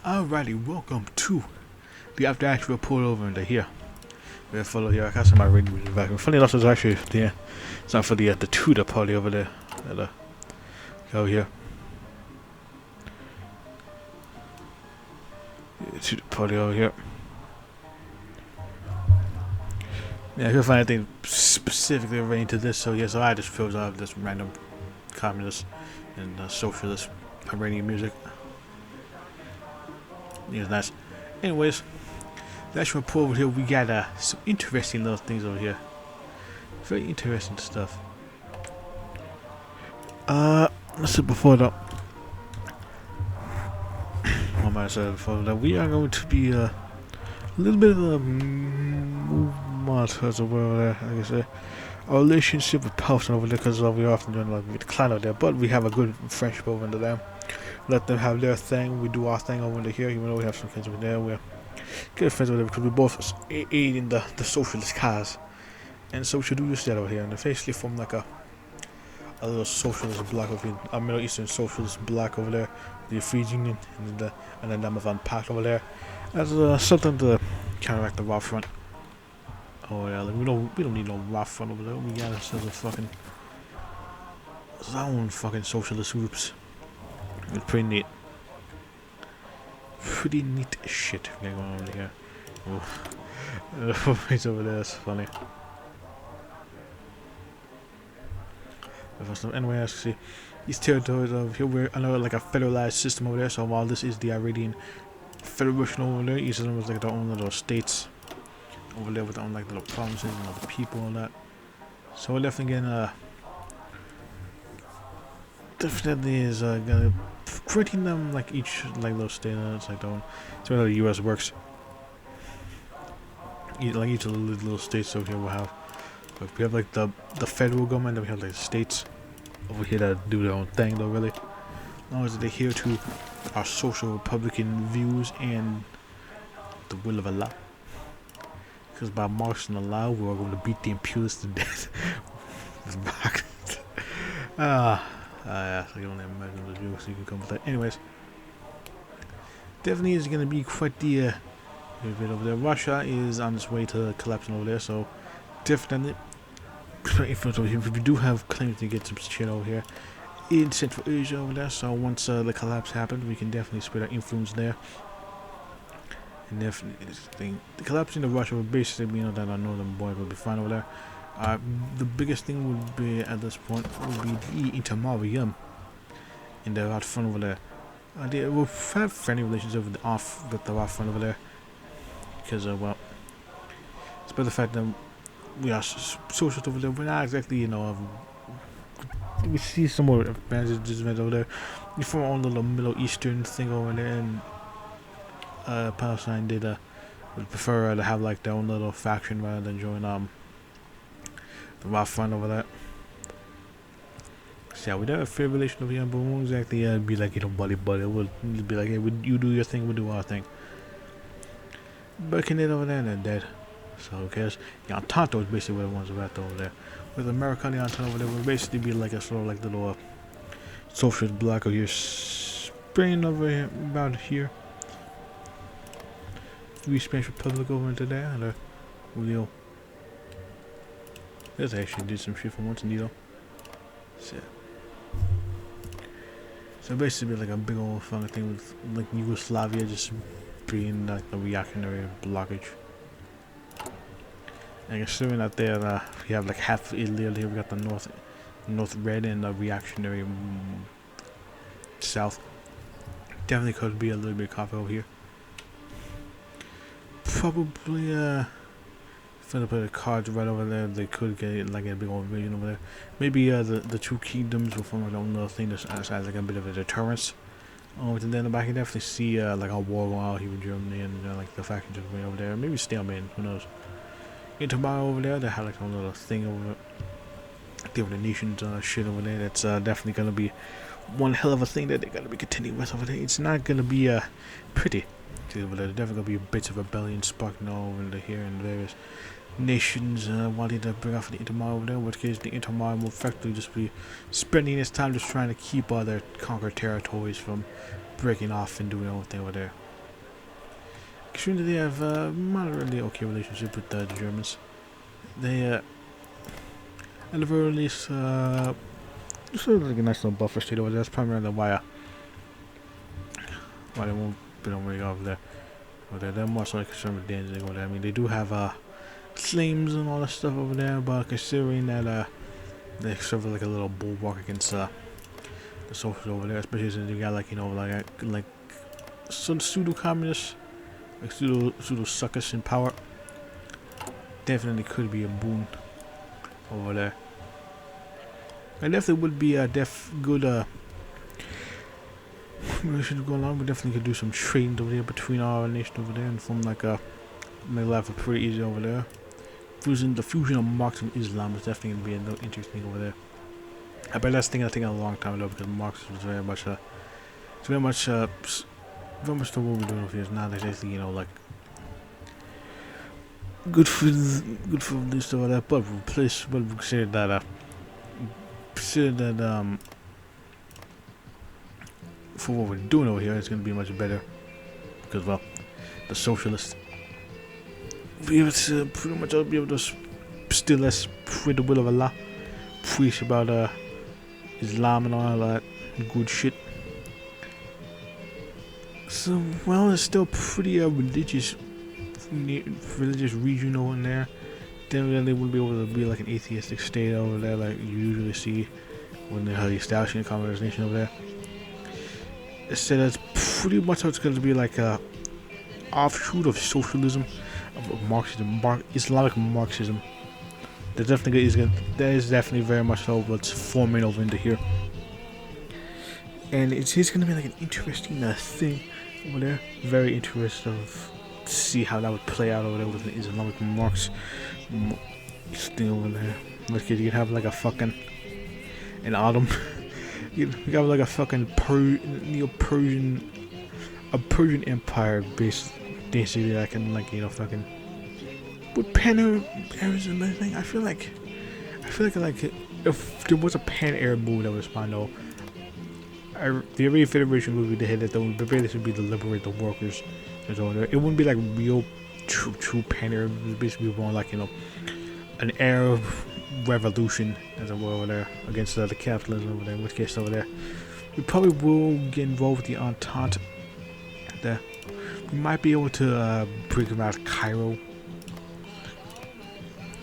Alrighty, welcome to the After Action report over into here. We're follow here. I got some of my radio music back. And funny enough, it's actually there. It's not for the Tudor party over there. Go here. The Tudor party over here. Yeah, I couldn't find anything specifically relating to this, so yeah, so I just filled out this random communist and socialist Iranian music. Yeah, nice. Anyways, let's report over here. We got some interesting little things over here. Very interesting stuff. Let's see before that. What am I saying before that? We are going to be a little bit of a movement as well there, like I say. Our relationship with Palestine over there, because we often doing like with the clan over there, but we have a good friendship over into them. Let them have their thing, we do our thing over into here, even though we have some friends over there. We're good friends over there because we both aid in the socialist cause. And so we should do this over here, and they basically form like a little socialist block over here, a Middle Eastern socialist block over there, the Free Union, and then Amazon Pact over there, as something to counteract the raw front. Oh yeah, like we don't need no raw front over there. We got ourselves a fucking own fucking socialist groups. It's pretty neat. Pretty neat shit going on over here. Oh, it's over there. It's funny. Anyway, as you see, these territories over here, we're under like a federalized system over there. So while this is the Iranian Federation over there, each of them is like their own little states over there with their own like little provinces and other people and all that. So we're definitely getting definitely is gonna creating them like each like little state. It's like their own. It's how the U.S. works. Like each of the little states over here will have. Like we have like the federal government, then we have like the states over here that do their own thing though, really. As long as they adhere to our social republican views and the will of Allah. Because by marching Allah, we're going to beat the imperialists to death. It's back. Yeah, so you don't imagine the jokes you can come with that. Anyways, definitely is going to be quite the bit over there. Russia is on its way to collapsing over there, so definitely if we do have claims to get some shit over here in Central Asia over there, so once the collapse happens, we can definitely spread our influence there. And definitely the collapsing of Russia would basically mean that our northern border will be fine over there. The biggest thing would be at this point would be the intermarium in the out front over there. They will have friendly relations with the out front over there, because well, despite the fact that we are socialist over there, we're not exactly we see some more advantages over there. We form our own little Middle Eastern thing over there, and Palestine would prefer to have like their own little faction rather than join the raw front over there. So yeah, we don't have a fair relation over here, but we won't exactly be like buddy. We'll be like, hey, you do your thing, we'll do our thing. Breaking it over there and they're dead. So who cares? The Entente is basically what the ones are at over there. With America and the Entente over there will basically be like a sort of like little socialist block over here, spraying over here about here. Free Spanish Republic over into there, and we'll let's actually do some shit for once, indeed. So basically like a big old fucking thing with like Yugoslavia just being like a reactionary blockage. And assuming that there we have like half Italy here, we got the north red and the reactionary south. Definitely could be a little bit coffee over here. Probably if I put the cards right over there, they could get like a big old region over there. Maybe the two kingdoms will form their own little thing that has like a bit of a deterrence. And then I can definitely see like a war going on here with Germany and like the factions over there. Maybe stalemate, who knows. Tomorrow over there, they have like a little thing over different nations shit over there. That's definitely gonna be one hell of a thing that they're gonna be continuing with over there. It's not gonna be pretty. Over there, there's definitely gonna be bits of rebellion sparking over here in various nations wanting to bring off the Intermar over there, in which case the Intermar will effectively just be spending its time just trying to keep their conquered territories from breaking off and doing their own thing over there. Considering they have a moderately okay relationship with the Germans. They, at the very least, sort of like a nice little buffer state over there. That's primarily why they won't be on way over there. They're more so concerned with Danzig over there. I mean, they do have claims and all that stuff over there, but considering that they serve like a little bulwark against the socialists over there, especially since you got like like some pseudo communists, like pseudo suckers in power. Definitely could be a boon over there. I definitely would be a good relations going on. We definitely could do some trading over there between our nation over there and form like make life pretty easy over there. The fusion of Marxism and Islam is definitely gonna be a no interesting over there. I bet that's thing I think a long time ago because Marxism was very much very much the what we're doing over here is not exactly like good for this stuff like that, but we consider that for what we're doing over here, it's going to be much better because, well, the socialists be able to pretty much be able to still less with the will of Allah, preach about Islam and all that good shit. So, well, it's still pretty religious region over there. Then they wouldn't be able to be like an atheistic state over there, like you usually see when they're establishing a communist nation over there. So that's pretty much how it's going to be like a offshoot of socialism, of Marxism, Islamic Marxism. That is definitely very much so what's forming over into here, and it's going to be like an interesting thing over there. Very interesting to see how that would play out over there with the Islamic Marx thing over there. Look, you could have like a fucking an autumn. You got like a fucking Persian empire based basically that can fucking with pan-Arabs and everything. I feel like if there was a pan-Arab movie that was fine though, the Arab Federation movie they had that the this would be to liberate the workers. It wouldn't be like real true pan-Arab. It would basically more like an Arab revolution as it were over there against the capitalism over there. In which case over there we probably will get involved with the Entente there. We might be able to bring them out of Cairo,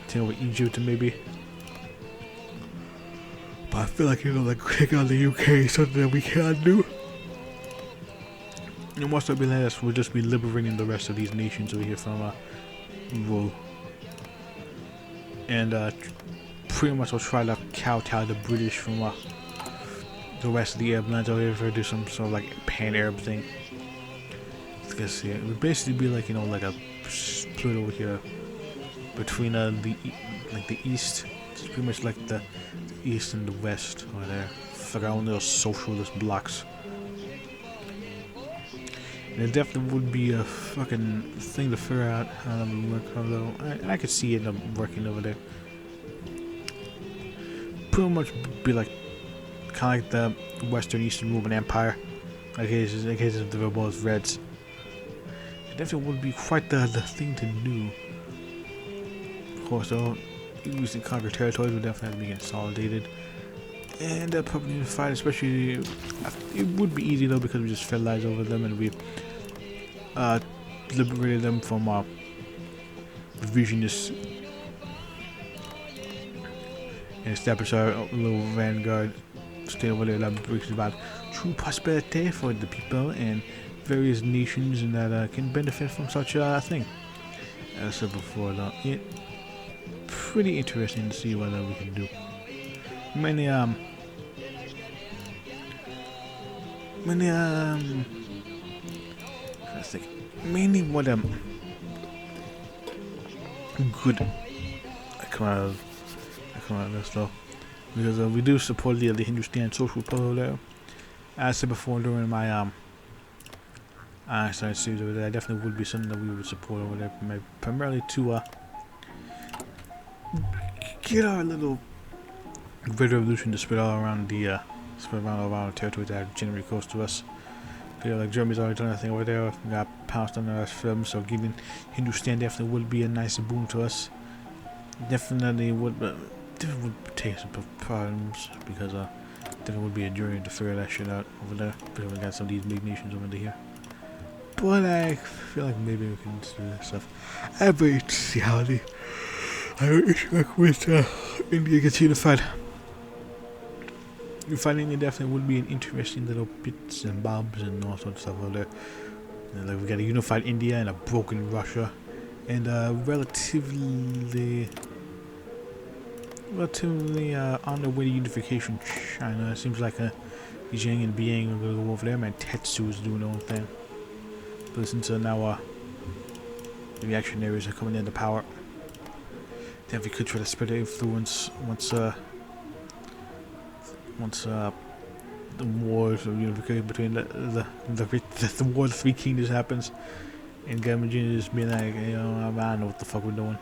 take over Egypt maybe, but I feel like like taking on the UK is something that we can't do. And once that be like this, we'll just be liberating the rest of these nations over here from rule, and pretty much I'll try to kowtow the British from the rest of the Arab lands over here to do some sort of like pan-Arab thing. Let's see, it would basically be like like a split over here between the east. It's pretty much like the east and the west over there. It's like our own little socialist blocks. And it definitely would be a fucking thing to figure out how that would work. Although I could see it working over there. Pretty much be like kind of like the Western Eastern Roman Empire. In case if they were both Reds. It definitely would be quite the thing to do. Of course, though, using conquer territories would definitely have to be consolidated. And probably unified, especially it would be easy though because we just federalized over them and we liberated them from revisionists and established our little vanguard state over there that brings about true prosperity for the people and various nations and that can benefit from such a thing. As I said before, though, it's pretty interesting to see what we can do. Mainly what good I come out of this though, because we do support the Hindustan Social Polo there. As I said before during my Einstein series over there, definitely would be something that we would support over there, primarily to get our little red revolution to spread all around the territory that are generally close to us. Yeah, like Germany's already done anything over there. We got pounced on our film, so giving Hindustan definitely would be a nice boon to us. Definitely would take some problems because definitely would be a journey to figure that shit out over there. Because we got some of these big nations over here. But I feel like maybe we can do this stuff. I wait to see how the interact with India gets unified. Unified India definitely would be an interesting little bits and bobs and all sorts of stuff over there. And like we got a unified India and a broken Russia, and relatively on the way to unification China. It seems like Xing and Biang are gonna go over there. Man, Tetsu is doing their own thing. But since now the reactionaries are coming into power, then we could try to spread their influence once the wars of unification between the war of the three kingdoms happens, and Gamajin just being like, you know, I don't know what the fuck we're doing.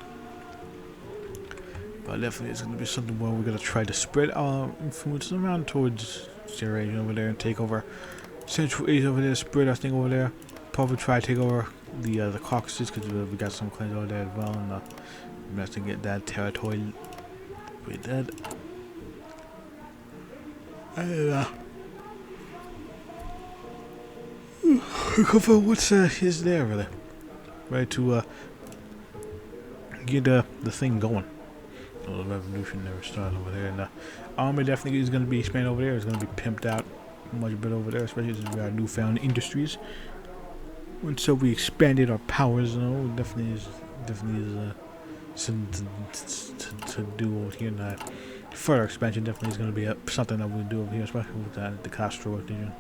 But definitely it's gonna be something where we're gonna try to spread our influence around towards Eurasia over there and take over Central Asia over there, spread our thing over there. Probably try to take over the Caucasus because we got some claims over there as well, and we have to get that territory with that. And cover what's is there really, right to get the thing going. The revolution never started over there, and the army definitely is going to be expanded over there. It's going to be pimped out much better over there, especially since we got newfound industries. And so we expanded our powers. You know, definitely is something to do over here. And further expansion definitely is going to be something that we'll do over here, especially with the Castro region.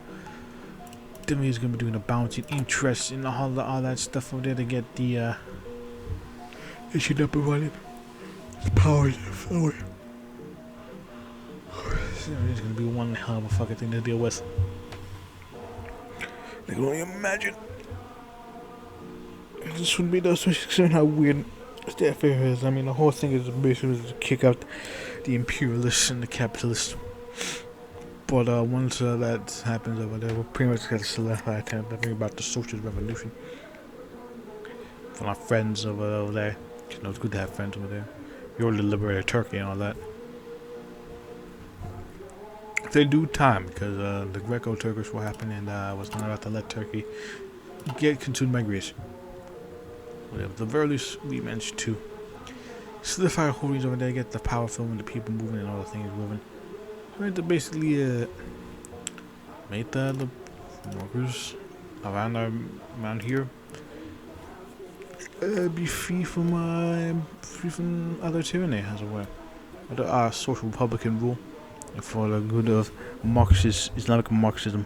Definitely is going to be doing a balancing interest in all that stuff over there to get the issue up and running. The power is flowing. So it's going to be one hell of a fucking thing to deal with. I can only imagine. This would be the considering how weird the affair is. I mean, the whole thing is basically to kick out the imperialists and the capitalists. But once that happens over there, we're pretty much going to solidify kind of everything about the socialist revolution. From our friends over there. You know, it's good to have friends over there. We already liberated Turkey and all that. If they do time, because the Greco-Turkish will happen, and was not about to let Turkey get consumed by Greece. Whatever. The very least, we managed to solidify our holdings over there, get the power flowing, the people moving, and all the things moving. So we had to basically make the workers around here be free from other tyranny, as it were, other social republican rule, and for the good of Islamic Marxism.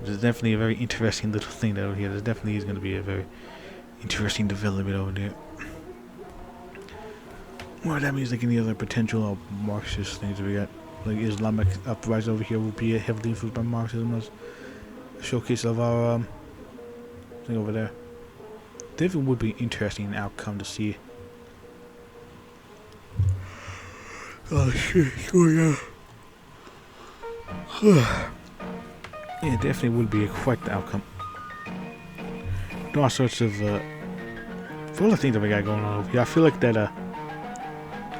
There's definitely a very interesting little thing over here. There definitely is going to be a very interesting development over there. Well, that means like any other potential Marxist things that we got, like Islamic uprising over here, will be heavily influenced by Marxism as a showcase of our thing over there. Definitely would be an interesting outcome to see. Oh shit, going on. Yeah, definitely would be quite the outcome. All sorts of for all the things that we got going on over here, I feel like that our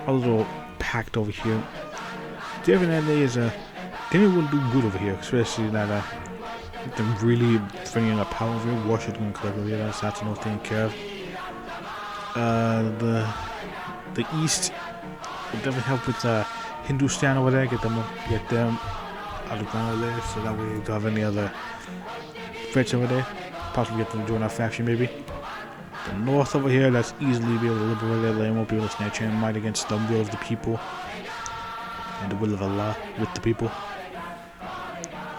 little pact over here definitely is definitely wouldn't do good over here, especially that they're really bringing up power over here. Washington collectively, that's no taken care of. The East will definitely help with Hindustan over there, get them out of the ground over there, so that way we don't have any other threats over there. Possibly get them to join our faction, maybe. The North over here, let's easily be able to liberate their land, won't be able to snatch and might against the will of the people and the will of Allah with the people.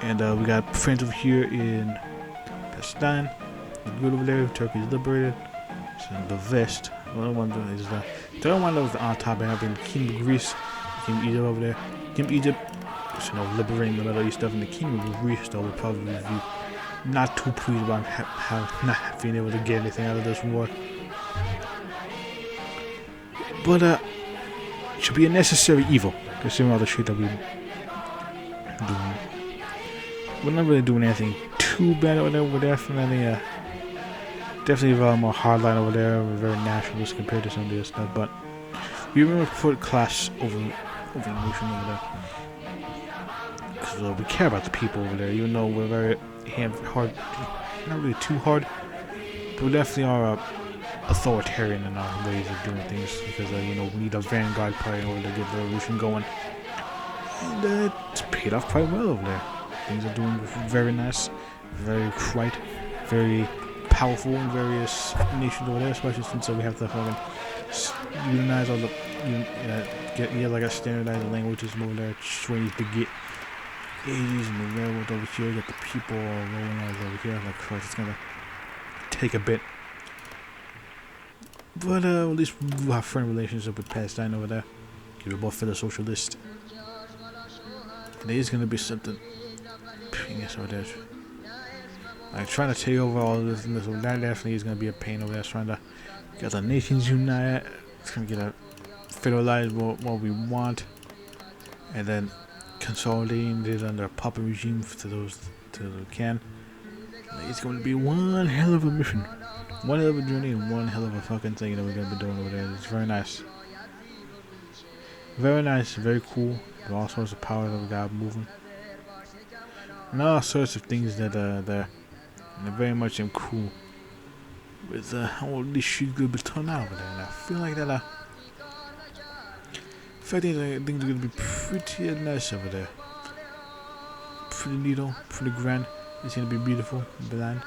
And we got friends over here in Pakistan. Good over there. Turkey's liberated. So the West. The other one is the third one that was on top and having Kingdom of Greece, Kingdom of Egypt over there. Kingdom of Egypt, you know, liberating the Middle East stuff, and the Kingdom of Greece though would probably be not too pleased about not being able to get anything out of this war. But it should be a necessary evil, considering all the shit that we doing. We're not really doing anything too bad over there. We're definitely definitely more hardline over there. We're very nationalist compared to some of this stuff, but we remember put class over emotion over there. Because we care about the people over there, even though we're very hard, not really too hard, but we definitely are authoritarian in our ways of doing things. Because you know, we need a vanguard party in order to get the revolution going, and it's paid off quite well over there. Things are doing very nice, very quite, very powerful in various nations over there, especially since we have to fucking unionize all the get like a standardized languages over there, trains to get Asians and the railroad over here, get the people rolling out over here. Like, Christ, it's gonna take a bit. But at least we have friend relationship with Palestine over there. We're both fellow socialists. And there is gonna be something. I guess over there. Like trying to take over all of this, and that definitely is gonna be a pain over there. Trying to get the nations united. It's gonna get a federalize what we want, and then consolidating it under a puppet regime to those we can. It's going to be one hell of a mission, one hell of a journey, and one hell of a fucking thing that we're going to be doing over there. It's very nice, very cool. With all sorts of power that we got moving, and all sorts of things that they're very much cool with how this shit could be turned out over there. And I feel like that things are going to be pretty nice over there. Pretty neato, pretty grand. It's going to be beautiful, bland.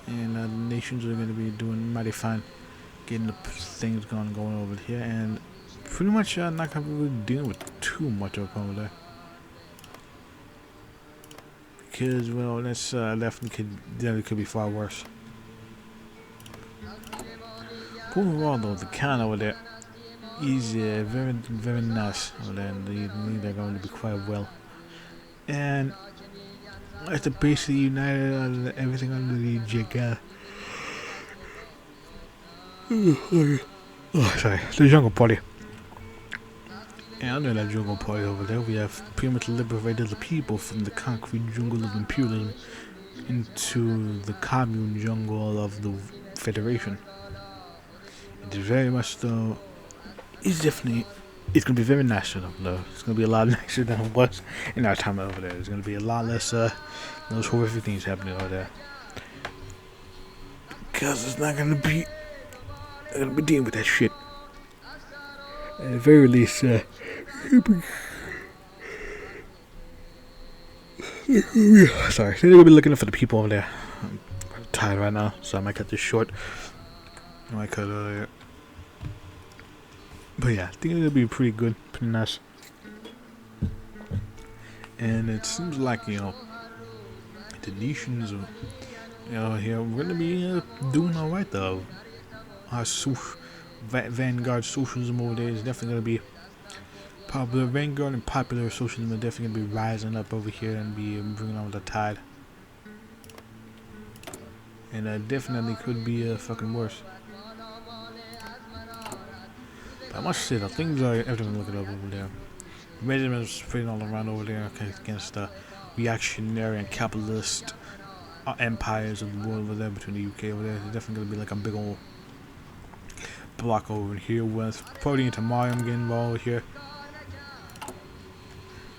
And the nations are going to be doing mighty fine. Getting the things going over here. And pretty much not going to be really dealing with too much over there. Because, well, that's definitely could be far worse. Overall, though, the count over there is very nice over there, and they're going to be quite well. And it's basically united everything under the jangal. Oh, sorry, the jungle party. And under that jungle party over there, we have pretty much liberated the people from the concrete jungle of imperialism into the commune jungle of the Federation. It is very much though. It's going to be very nice though. It's going to be a lot nicer than it was in our time over there. There's going to be a lot less those horrific things happening over there. Because it's not going to be dealing with that shit. At the very least, sorry, they're going to be looking for the people over there. I'm tired right now, so I might cut this short. I might cut it earlier. But yeah, I think it'll be pretty good, pretty nice. And it seems like, you know, the nations, here, we're gonna be doing alright though. Our vanguard socialism over there is definitely gonna be popular. Vanguard and popular socialism are definitely gonna be rising up over here and be bringing on the tide. And definitely could be fucking worse. I must say that things are everything looking up over there. Regiments spreading all around over there against the reactionary and capitalist empires of the world over there between the UK over there. There's definitely gonna be like a big old block over here with probably into Mariam getting involved here.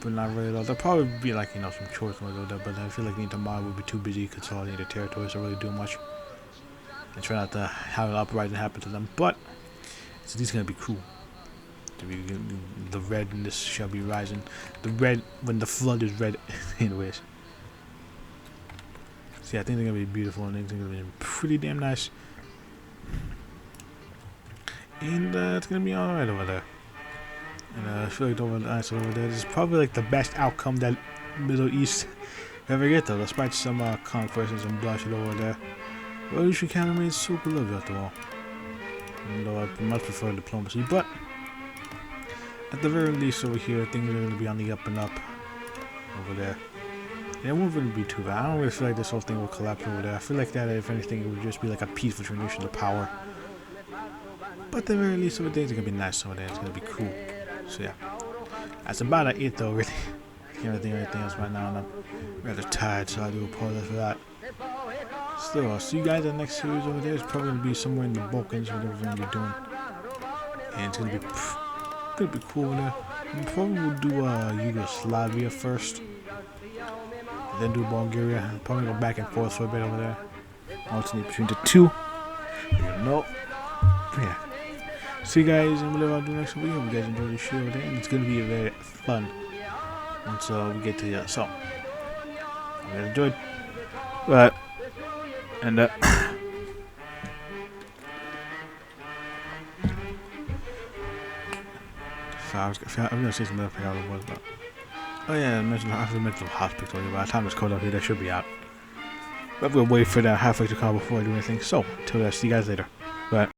But not really though. There'll probably be like, you know, some chores over there, but I feel like Inter would be too busy consolidating the territories to really do much. And try not to have an uprising happen to them. But so these are gonna be cool. The redness shall be rising. The red when the flood is red. Anyways. So yeah, I think they're gonna be beautiful and they're gonna be pretty damn nice. And it's gonna be alright over there. And I feel like over there, this is probably like the best outcome that Middle East ever get though, despite some conquests and bloodshed over there. Revolution kind of remains super lovely after all. Even though I much prefer diplomacy, but at the very least over here, things are going to be on the up and up over there. And it won't really be too bad. I don't really feel like this whole thing will collapse over there. I feel like that, if anything, it would just be like a peaceful transition to power. But at the very least, over there, it's going to be nice over there. It's going to be cool. So yeah, that's about it though, really. I can't really think of anything else right now, and I'm rather tired, so I do apologize for that. Still, I'll see you guys in the next series over there. It's probably gonna be somewhere in the Balkans, whatever we're gonna be doing, and it's gonna be cool over there. And probably we'll do Yugoslavia first, then do Bulgaria. I'll probably go back and forth for a bit over there, alternate between the two. You know, but yeah. See you guys in whatever I'll do next week. Hope you guys enjoy the show over there, and it's gonna be very fun once we get to so. I hope you enjoyed. But and so I'm gonna say something. I forgot what it was, but oh yeah, I have the mental hospital. By the time it's cold up here, that should be out. But we'll wait for that halfway to come before I do anything. So, till then, see you guys later. Bye.